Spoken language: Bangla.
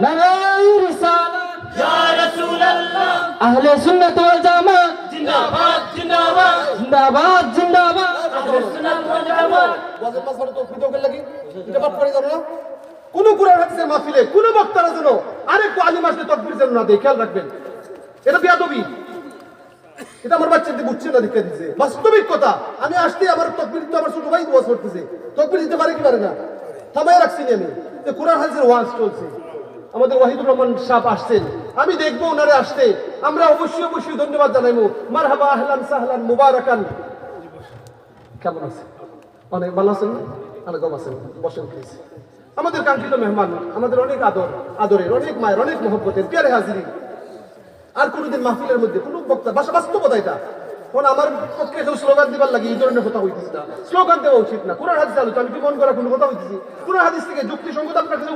নারায়ে রিসালাত ইয়া রাসূলুল্লাহ আহলে সুন্নাত ওয়াল জামাত জিন্দাবাদ জিন্দাবাদ জিন্দাবাদ জিন্দাবাদ আহলে সুন্নাত ওয়াল জামাত ওয়াজের মাঝখানে তো ফিতকের লাগি এটা বাদ করে জানো না কোন কুরআন হাদিসের মাহফিলে কোন বক্তারা যেন আরেকটু আলিম আসলে তাকবীর যেন না দেয় খেয়াল রাখবেন এটা বেয়াদবি এটা আমার বাচ্চাদের বুঝছে না দেখে দিছে বাস্তবিক কথা আমি আসতে আমার তাকবীর তো আমার ছোট ভাই ওয়াজ করতেছে তাকবীর দিতে পারে কি পারে না থামায় রাখছি আমি যে কুরআন হাদিসের ওয়াজ চলছে আমাদের ওয়াহিদুর রহমান সাহেব আসছেন আমি দেখবো ওনারে আসতে আমরা অবশ্যই অবশ্যই ধন্যবাদ জানাইবো মারহাবা আহলান সাহলান মুবারাকান কেমন আছে অনেক ভালো আছেন না আলাইকুম আছেন বসেন প্লিজ আমাদের কাঙ্ক্ষিত মেহমান আমাদের অনেক আদরের অনেক মায়ের অনেক মহব্বতের প্যারে হাজিরি আর কোনোদিন মাহফিলের মধ্যে কোনো বক্তা বাস্তবতা এটা এখন আমার পক্ষে কেউ স্লোগান দিবার লাগে এই ধরনের কথা হইতেছে না স্লোগান দেওয়া উচিত না কোরআন হাদিস আলোচনা আমি কি মন করা কোনো কথা হইতেছি কোরআন হাদিস থেকে যুক্তিসঙ্গত আপনার কাছে